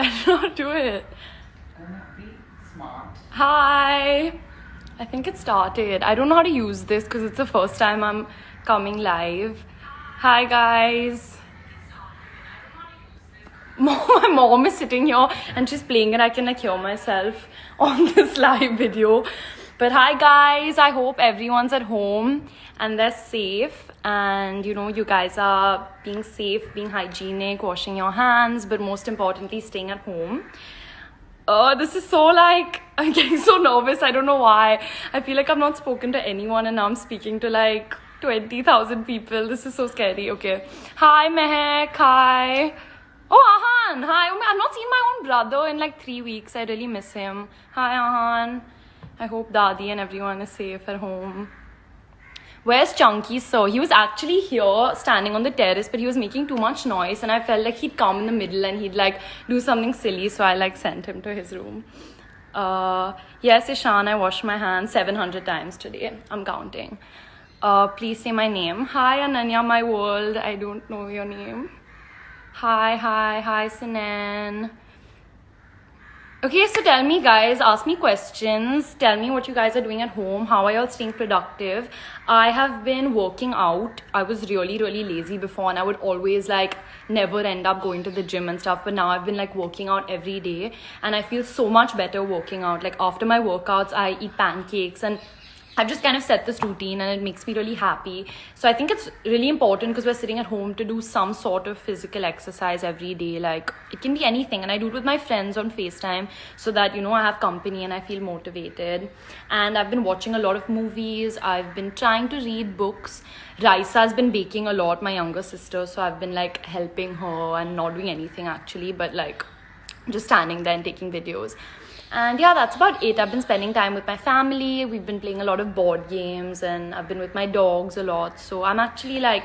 I don't know how to do it. Be smart. Hi. I think it started. I don't know how to use this because it's the first time I'm coming live. Hi guys. My mom is sitting here and she's playing and I can like hear myself on this live video. But hi guys, I hope everyone's at home and they're safe, and you know, you guys are being safe, being hygienic, washing your hands, but most importantly staying at home. This is so like, I'm getting so nervous. I don't know why. I feel like I've not spoken to anyone and now I'm speaking to like 20,000 people. This is so scary. Okay. Hi Mehak. Hi. Oh, Ahan. Hi. Oh, I've not seen my own brother in like 3 weeks. I really miss him. Hi Ahan. I hope Dadi and everyone is safe at home. Where's Chunky sir? He was actually here standing on the terrace, but he was making too much noise and I felt like he'd come in the middle and he'd like do something silly, so I like sent him to his room. Yes, Ishan, I washed my hands 700 times today. I'm counting. Please say my name. Hi Ananya, my world. I don't know your name. Hi Sinan. Okay, so tell me guys, ask me questions, tell me what you guys are doing at home, how are y'all staying productive. I have been working out. I was really lazy before and I would always like never end up going to the gym and stuff, but now I've been like working out every day and I feel so much better working out. Like after my workouts I eat pancakes and I've just kind of set this routine and it makes me really happy. So I think it's really important because we're sitting at home to do some sort of physical exercise every day. Like it can be anything, and I do it with my friends on FaceTime so that, you know, I have company and I feel motivated. And I've been watching a lot of movies. I've been trying to read books. Raisa's been baking a lot, my younger sister, so I've been like helping her and not doing anything actually, but like just standing there and taking videos. And yeah, that's about it. I've been spending time with my family. We've been playing a lot of board games and I've been with my dogs a lot. So I'm actually like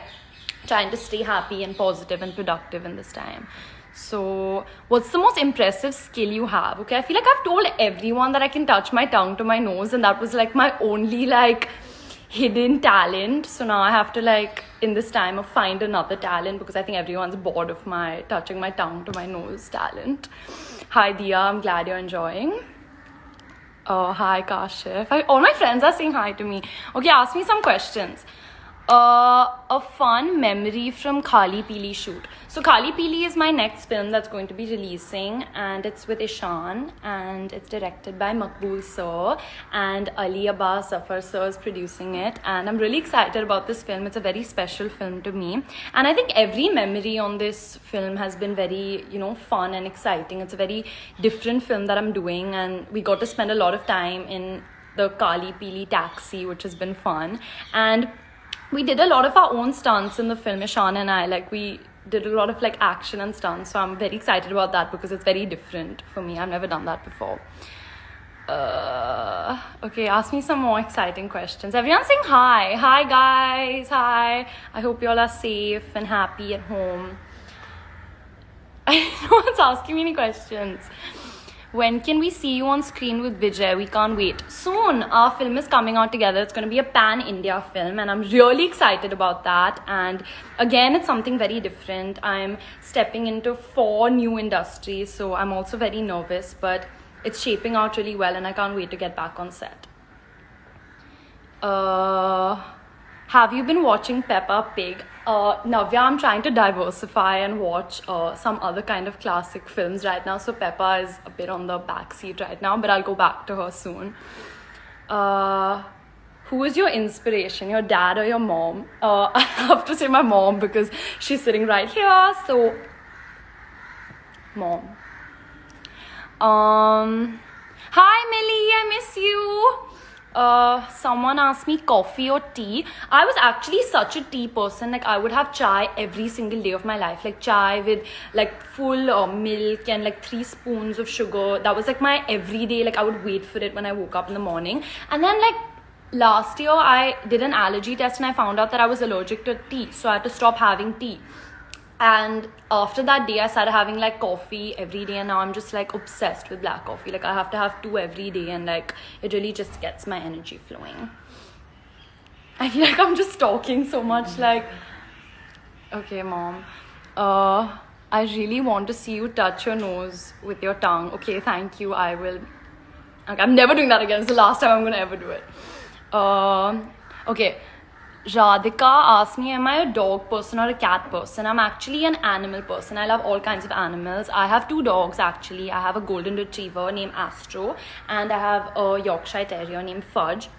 trying to stay happy and positive and productive in this time. So what's the most impressive skill you have? Okay, I feel like I've told everyone that I can touch my tongue to my nose, and that was like my only like hidden talent. So now I have to like in this time of find another talent because I think everyone's bored of my touching my tongue to my nose talent. Hi Dia, I'm glad you're enjoying. Oh, hi Kashif. All my friends are saying hi to me. Okay, ask me some questions. A fun memory from Khali Pili shoot. So Khali Pili is my next film that's going to be releasing, and it's with Ishan and it's directed by Makbul sir, and Ali Abbas Zafar sir is producing it, and I'm really excited about this film. It's a very special film to me, and I think every memory on this film has been very, you know, fun and exciting. It's a very different film that I'm doing, and we got to spend a lot of time in the Khali Pili taxi, which has been fun. And we did a lot of our own stunts in the film, Ishan and I. Like we did a lot of like action and stunts, so I'm very excited about that because it's very different for me. I've never done that before. Okay, ask me some more exciting questions. Everyone's saying hi guys, hi. I hope you all are safe and happy at home. No one's asking me any questions. When can we see you on screen with Vijay? We can't wait. Soon, our film is coming out together. It's going to be a pan-India film and I'm really excited about that. And again, it's something very different. I'm stepping into 4 new industries, so I'm also very nervous, but it's shaping out really well and I can't wait to get back on set. Have you been watching Peppa Pig? Navya, I'm trying to diversify and watch some other kind of classic films right now. So Peppa is a bit on the backseat right now, but I'll go back to her soon. Who is your inspiration, your dad or your mom? I have to say my mom because she's sitting right here. So, mom. Hi Millie, I miss you. Someone asked me coffee or tea. I was actually such a tea person. Like I would have chai every single day of my life. Like chai with like full milk and like 3 spoons of sugar. That was like my everyday. Like I would wait for it when I woke up in the morning. And then like last year I did an allergy test and I found out that I was allergic to tea. So I had to stop having tea. And after that day I started having like coffee every day, and now I'm just like obsessed with black coffee. Like I have to have 2 every day, and like it really just gets my energy flowing. I feel like I'm just talking so much. Like, okay mom, I really want to see you touch your nose with your tongue. Okay, thank you. I will. Okay, I'm never doing that again. It's the last time I'm gonna ever do it. Okay. Radhika asked me, am I a dog person or a cat person? I'm actually an animal person. I love all kinds of animals. I have 2 dogs actually. I have a golden retriever named Astro, and I have a Yorkshire Terrier named Fudge.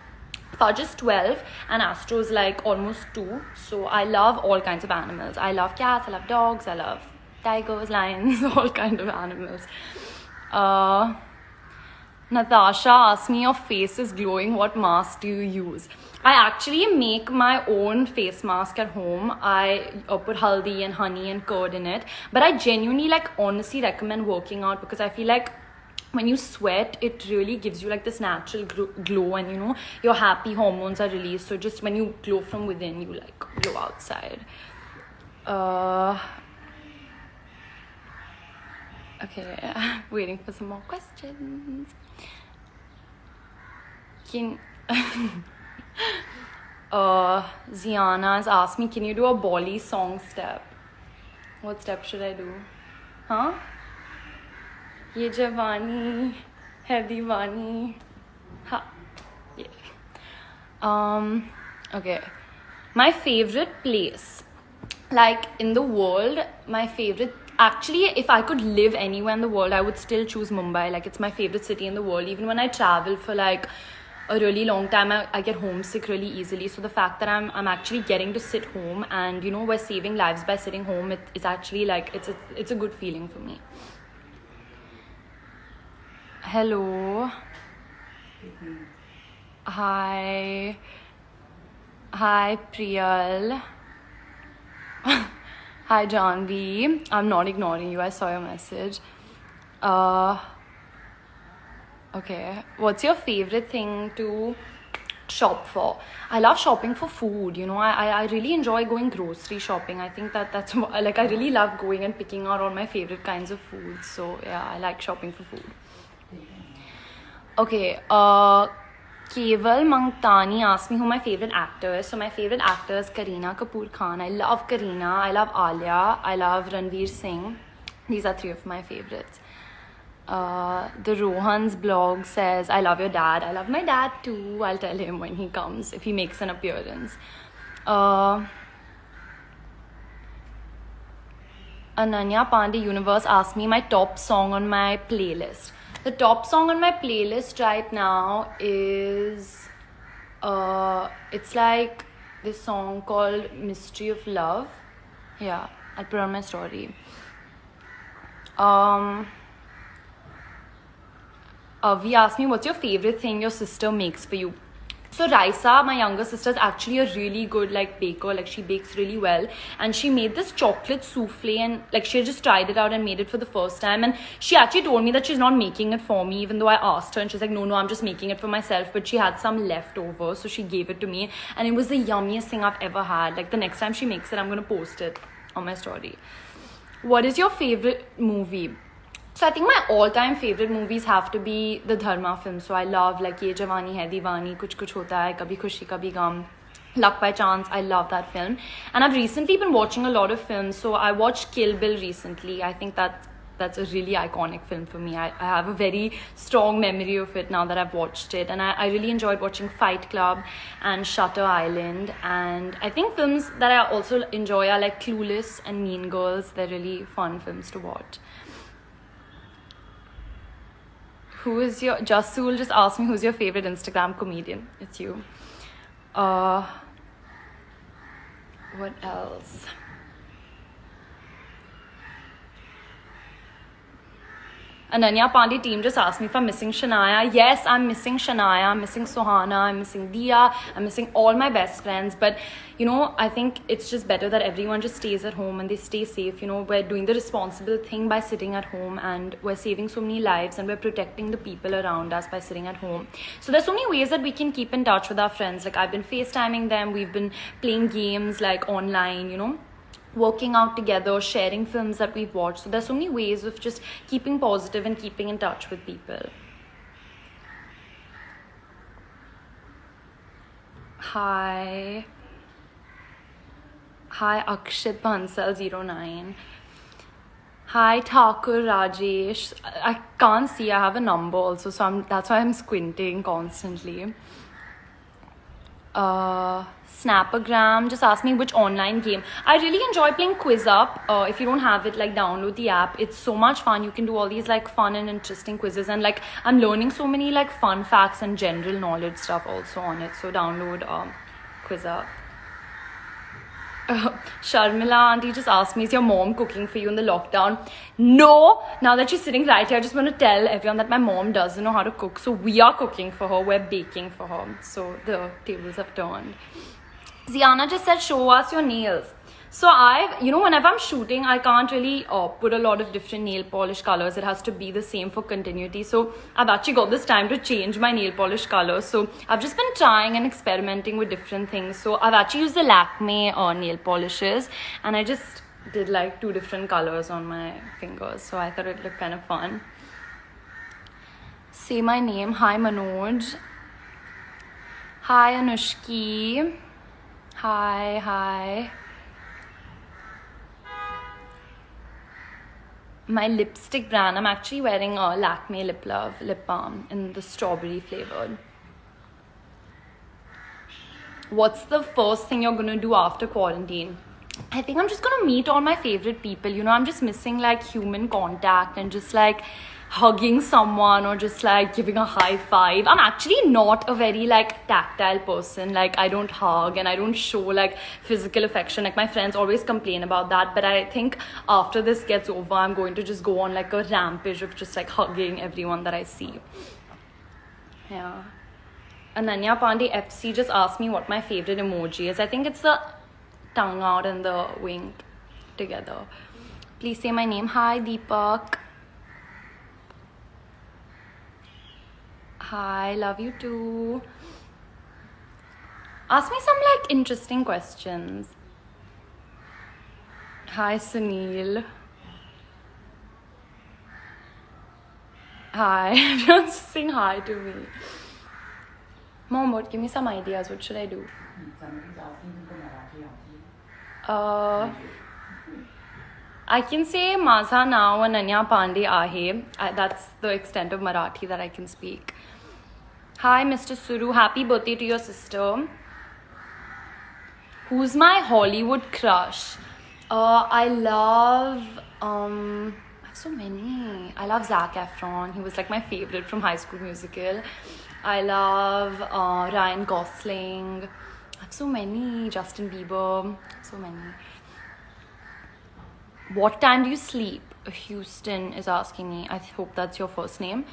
Fudge is 12 and Astro is like almost 2. So I love all kinds of animals. I love cats, I love dogs, I love tigers, lions, all kinds of animals. Natasha asked me, your face is glowing, what mask do you use? I actually make my own face mask at home. I put haldi and honey and curd in it. But I genuinely honestly recommend working out, because I feel like when you sweat, it really gives you this natural glow, and your happy hormones are released. So just when you glow from within, you glow outside. Okay, waiting for some more questions. Ziana has asked me, can you do a Bolly song step? What step should I do? Huh? Ye Jawani hai Diwani. Ha. Yeah. Okay. My favorite place, in the world, my favorite. Actually, if I could live anywhere in the world, I would still choose Mumbai. It's my favorite city in the world. Even when I travel for a really long time, I get homesick really easily. So the fact that I'm actually getting to sit home, and we're saving lives by sitting home, it's actually it's a good feeling for me. Hello. Hi. Hi, Priyal. Hi, Janvi. I'm not ignoring you. I saw your message. Okay. What's your favorite thing to shop for? I love shopping for food. I really enjoy going grocery shopping. I think that's I really love going and picking out all my favorite kinds of food. So yeah, I like shopping for food. Okay. Keval Mangtani asked me who my favorite actor is. So my favorite actor is Kareena Kapoor Khan. I love Kareena, I love Alia, I love Ranveer Singh. These are 3 of my favorites. The Rohan's blog says, I love your dad. I love my dad too. I'll tell him when he comes, if he makes an appearance. Ananya Pandey Universe asked me my top song on my playlist. The top song on my playlist right now is it's this song called Mystery of Love. Yeah, I'll put on my story. We asked me, what's your favorite thing your sister makes for you? So Raisa, my younger sister, is actually a really good baker. She bakes really well, and she made this chocolate souffle, and she just tried it out and made it for the first time. And she actually told me that she's not making it for me, even though I asked her, and she's like, no, I'm just making it for myself. But she had some left over, so she gave it to me, and it was the yummiest thing I've ever had. The next time she makes it, I'm gonna post it on my story. What is your favorite movie? So I think my all-time favorite movies have to be the Dharma films. So I love Ye Jawani Hai Diwani, Kuch Kuch Hota Hai, Kabhi Khushi Kabhi Gham, Luck by Chance. I love that film. And I've recently been watching a lot of films. So I watched Kill Bill recently. I think that's a really iconic film for me. I have a very strong memory of it now that I've watched it. And I really enjoyed watching Fight Club and Shutter Island. And I think films that I also enjoy are Clueless and Mean Girls. They're really fun films to watch. Jasul just asked me who's your favorite Instagram comedian. It's you. What else? Ananya Pandey team just asked me if I'm missing Shania. Yes, I'm missing Shania, I'm missing Sohana, I'm missing Dia, I'm missing all my best friends. But, I think it's just better that everyone just stays at home and they stay safe. We're doing the responsible thing by sitting at home, and we're saving so many lives, and we're protecting the people around us by sitting at home. So there's so many ways that we can keep in touch with our friends. I've been FaceTiming them, we've been playing games online, working out together, sharing films that we've watched. So there's so many ways of just keeping positive and keeping in touch with people. Hi Akshit Bansal 09. Hi, Thakur Rajesh. I can't see. I have a number also, so that's why I'm squinting constantly. Snappagram just asked me which online game. I really enjoy playing Quiz Up. If you don't have it, like download the app. It's so much fun. You can do all these like fun and interesting quizzes, and like I'm learning so many like fun facts and general knowledge stuff also on it. So download Quiz Up. Sharmila auntie just asked me, is your mom cooking for you in the lockdown? No! Now that she's sitting right here, I just want to tell everyone that my mom doesn't know how to cook. So we are cooking for her, we're baking for her. So the tables have turned. Ziana just said, show us your nails. So whenever I'm shooting, I can't really put a lot of different nail polish colors. It has to be the same for continuity. So I've actually got this time to change my nail polish color. So I've just been trying and experimenting with different things. So I've actually used the Lakme nail polishes, and I just did like 2 different colors on my fingers. So I thought it looked kind of fun. Say my name. Hi, Manoj. Hi, Anushki. Hi. My lipstick brand, I'm actually wearing a Lakme Lip Love lip balm in the strawberry flavored. What's the first thing you're gonna do after quarantine? I think I'm just gonna meet all my favorite people. I'm just missing like human contact and just like hugging someone or just like giving a high five. I'm actually not a very like tactile person. Like I don't hug and I don't show like physical affection. Like my friends always complain about that, but I think after this gets over, I'm going to just go on like a rampage of just like hugging everyone that I see. Yeah. Ananya Pandey FC just asked me what my favorite emoji is. I think it's the tongue out and the wink together. Please say my name. Hi, Deepak. Hi, love you too. Ask me some like interesting questions. Hi, Sunil. Hi, everyone's saying hi to me. Mom, give me some ideas. What should I do? Somebody's asking you for Marathi auntie. I can say Maza now and Ananya Pandey Ahe. That's the extent of Marathi that I can speak. Hi, Mr. Suru. Happy birthday to your sister. Who's my Hollywood crush? I love... I have so many. I love Zac Efron. He was like my favorite from High School Musical. I love Ryan Gosling. I have so many. Justin Bieber. So many. What time do you sleep? Houston is asking me. I hope that's your first name.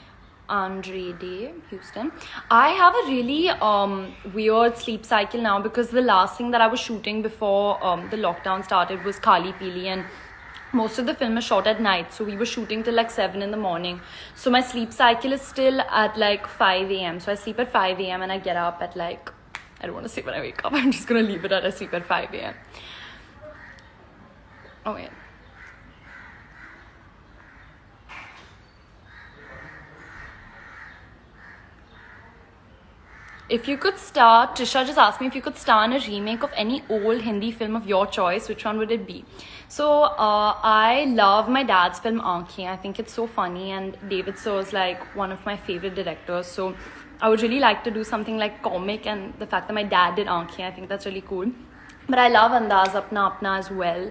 Andre Day, Houston. I have a really weird sleep cycle now because the last thing that I was shooting before the lockdown started was Kali Pili, and most of the film is shot at night, so we were shooting till like 7 in the morning. So my sleep cycle is still at like 5 a.m. So I sleep at 5 a.m. and I get up at like, I don't want to say when I wake up. I'm just going to leave it at I sleep at 5 a.m. Oh, wait. If you could star, Trisha just asked me if you could star in a remake of any old Hindi film of your choice, which one would it be? So I love my dad's film Aankhein. I think it's so funny, and David Soh is like one of my favorite directors. So I would really like to do something like comic, and the fact that my dad did Aankhein, I think that's really cool. But I love Andaz Apna Apna as well.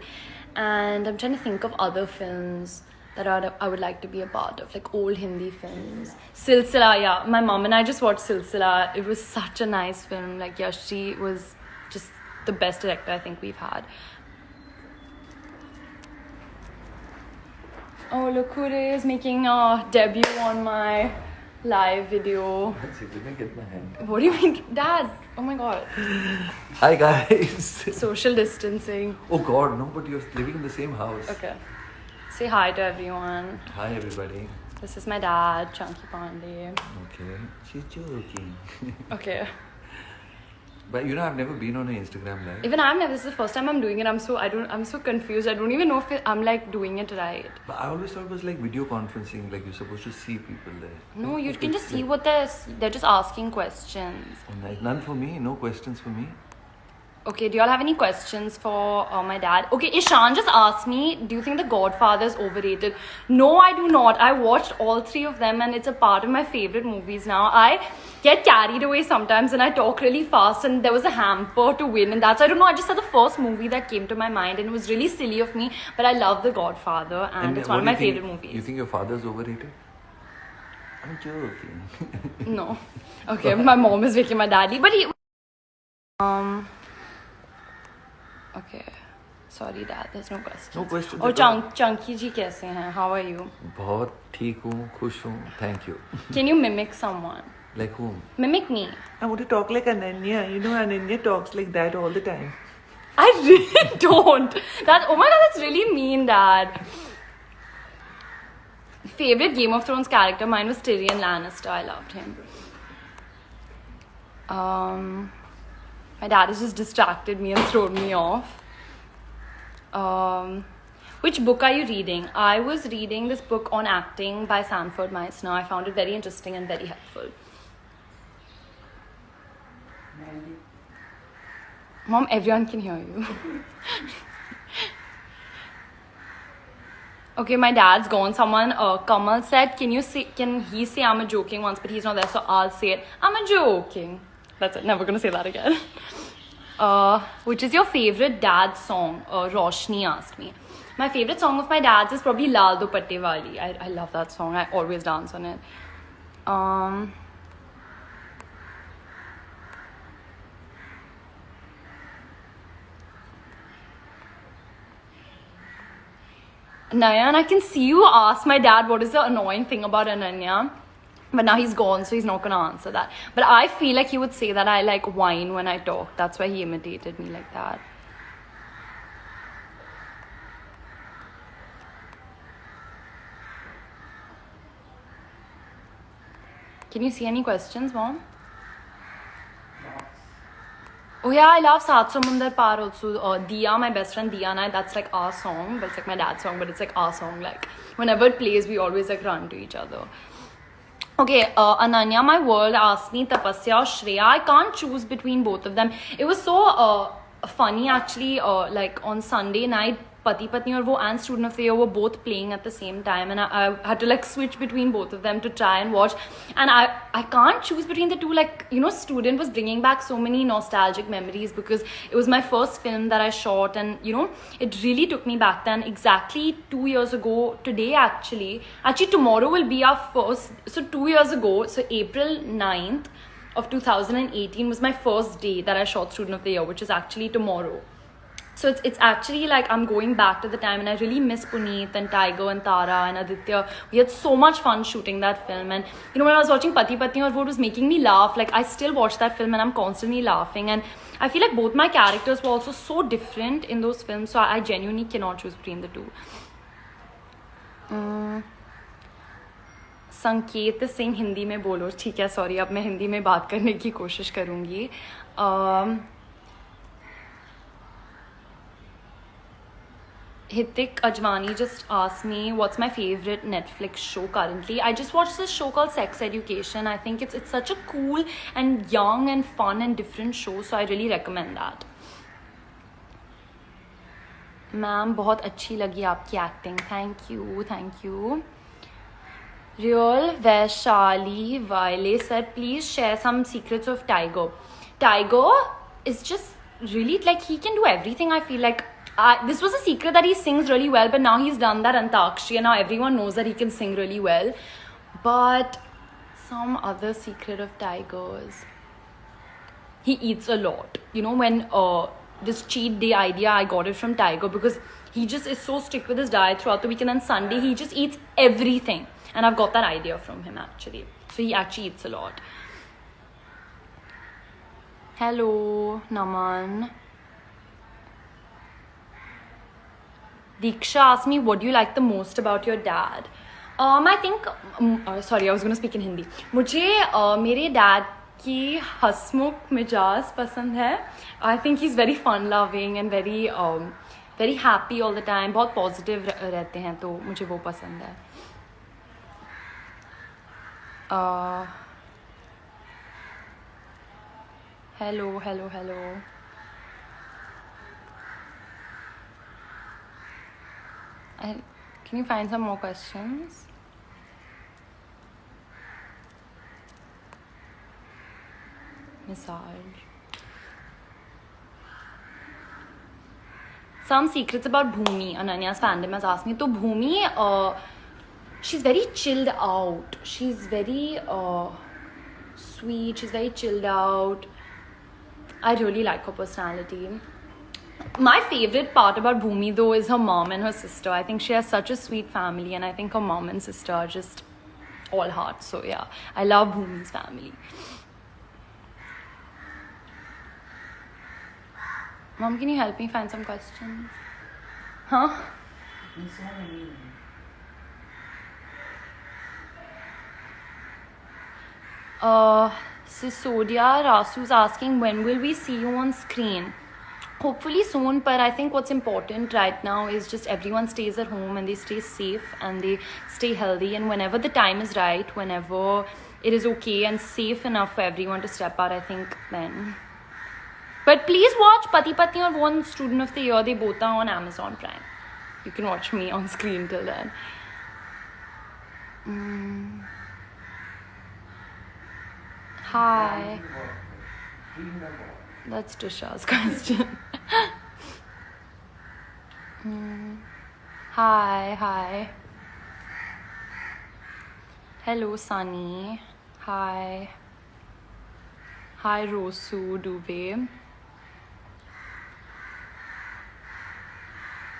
And I'm trying to think of other films that I would like to be a part of, like old Hindi films. Silsila, yeah. My mom and I just watched Silsila. It was such a nice film. Like Yashi was just the best director I think we've had. Oh, look who it is making a debut on my live video. Let me get my hand. What do you mean? Dad? Oh my god. Hi guys. Social distancing. Oh god, no, but you're living in the same house. Okay. Say hi to everyone. Hi everybody. This is my dad, Chunky Pandey. Okay, she's joking. Okay. But I've never been on an Instagram live. Even this is the first time I'm doing it. I'm so confused. I don't even know if I'm like doing it right. But I always thought it was like video conferencing, like you're supposed to see people there. No, you Okay, can just it's see like- what they're just asking questions. And like, none for me, no questions for me. Okay, do you all have any questions for my dad? Okay, Ishan just asked me, do you think The Godfather is overrated? No, I do not. I watched all three of them and it's a part of my favorite movies now. I get carried away sometimes and I talk really fast, and there was a hamper to win, and that's, I don't know, I just said the first movie that came to my mind and it was really silly of me, but I love The Godfather and it's one of my favorite movies. You think your father's overrated? I'm joking. No. Okay, my mom is making my daddy, but he... Okay. Sorry, Dad. There's no questions. No questions और at all. Chunky जी कैसे हैं? How are you? बहुत ठीक हूँ, खुश हूँ. Thank you. Can you mimic someone? Like whom? Mimic me. I want to talk like Ananya. You know, Ananya talks like that all the time. I really don't. That, oh my god, that's really mean, Dad. Favorite Game of Thrones character? Mine was Tyrion Lannister. I loved him. My dad has just distracted me and thrown me off. Which book are you reading? I was reading this book on acting by Sanford Meisner. I found it very interesting and very helpful. Mandy. Mom, everyone can hear you. Okay, my dad's gone. Someone, Kamal said, can he say I'm a joking once, but he's not there, so I'll say it. I'm a joking. That's it. Never gonna say that again. Which is your favorite dad's song? Roshni asked me. My favorite song of my dad's is probably Lal Dupatte Wali. I love that song. I always dance on it. Nayan, I can see you ask my dad what is the annoying thing about Ananya. But now he's gone, so he's not gonna answer that. But I feel like he would say that I like whine when I talk. That's why he imitated me like that. Can you see any questions, Mom? Oh yeah, I love Saat Samundar Par also. Diya, my best friend Diya and I, that's like our song. But it's like my dad's song, but it's like our song. Like whenever it plays, we always like run to each other. Okay, Ananya, my world asked me Tapasya or Shreya. I can't choose between both of them. It was so funny actually. Like on Sunday night, Pati Patni or wo and Student of the Year were both playing at the same time, and I had to like switch between both of them to try and watch. And I can't choose between the two. Like, you know, Student was bringing back so many nostalgic memories because it was my first film that I shot, and you know, it really took me back then. Exactly 2 years ago today, actually tomorrow will be our first. So 2 years ago, so April 9th of 2018 was my first day that I shot Student of the Year, which is actually tomorrow. So it's actually like I'm going back to the time, and I really miss Puneet and Tiger and Tara and Aditya. We had so much fun shooting that film, and you know, when I was watching Pati Patni Aur Wo, it was making me laugh. Like I still watch that film and I'm constantly laughing, and I feel like both my characters were also so different in those films, so I genuinely cannot choose between the two. संकेत सिंह हिंदी में बोलो. ठीक है, sorry, अब मैं हिंदी में बात करने की कोशिश करूँगी. Hitik Ajmani just asked me what's my favorite Netflix show currently. I just watched this show called Sex Education. I think it's such a cool and young and fun and different show, so I really recommend that. Ma'am, बहुत अच्छी लगी आपकी acting. Thank you. Real Vaishali Vaile said, please share some secrets of Tiger. Tiger is just really like, he can do everything. I feel like this was a secret that he sings really well, but now he's done that Antakshri and now everyone knows that he can sing really well. But some other secret of Tiger's, he eats a lot. You know, when this cheat day idea, I got it from Tiger because he just is so strict with his diet throughout the week, and then Sunday he just eats everything, and I've got that idea from him actually. So he actually eats a lot. Hello, Naman. Diksha asked me, what do you like the most about your dad? I think, sorry, I was going to speak in Hindi. मुझे मेरे dad की हंसमुख मिजाज पसंद है. I think he's very fun loving and very very happy all the time. बहुत positive रहते हैं, तो मुझे वो पसंद है. Hello. Can you find some more questions? Massage. Some secrets about Bhumi. Ananya's fandom has asked me. So Bhumi, she's very chilled out. She's very sweet. She's very chilled out. I really like her personality. My favorite part about Bhumi though is her mom and her sister. I think she has such a sweet family, and I think her mom and sister are just all heart. So yeah, I love Bhumi's family. Mom, can you help me find some questions? Huh? There's so many. Sisodia Rasu's asking, when will we see you on screen? Hopefully soon, but I think what's important right now is just everyone stays at home and they stay safe and they stay healthy, and whenever the time is right, whenever it is okay and safe enough for everyone to step out, I think then. But please watch Pati Patni or One Student of the Year. They both are on Amazon Prime. You can watch me on screen till then. Hi. That's Trisha's question. Hi. Hello, Sunny. Hi, Rosu Dubey.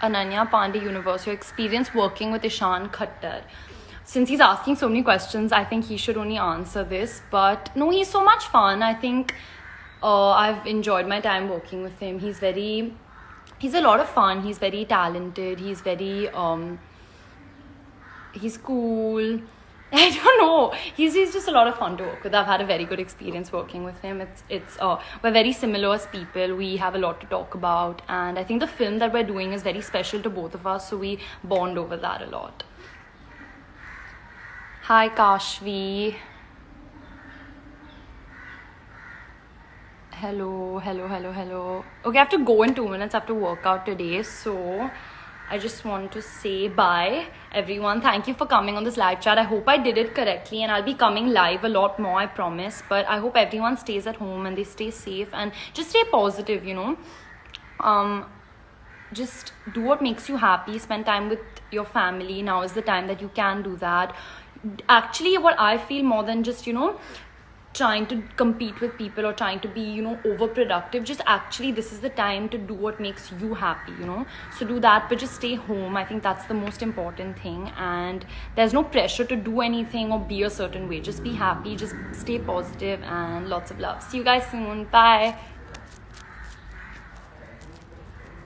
Ananya Pandey Universe, your experience working with Ishan Khattar. Since he's asking so many questions, I think he should only answer this. But no, he's so much fun. I think I've enjoyed my time working with him. He's a lot of fun. He's very talented. He's very, he's cool. I don't know. He's just a lot of fun to work with. I've had a very good experience working with him. We're very similar as people. We have a lot to talk about, and I think the film that we're doing is very special to both of us, so we bond over that a lot. Hi, Kashvi. Hello. Okay, I have to go in 2 minutes. I have to work out today, so I just want to say bye, everyone. Thank you for coming on this live chat. I hope I did it correctly, and I'll be coming live a lot more, I promise. But I hope everyone stays at home and they stay safe and just stay positive, you know. Just do what makes you happy. Spend time with your family. Now is the time that you can do that. Actually, what I feel more than just, you know, trying to compete with people or trying to be, you know, overproductive, just actually this is the time to do what makes you happy, you know. So do that, but just stay home. I think that's the most important thing, and there's no pressure to do anything or be a certain way. Just be happy, just stay positive, and lots of love. See you guys soon. Bye.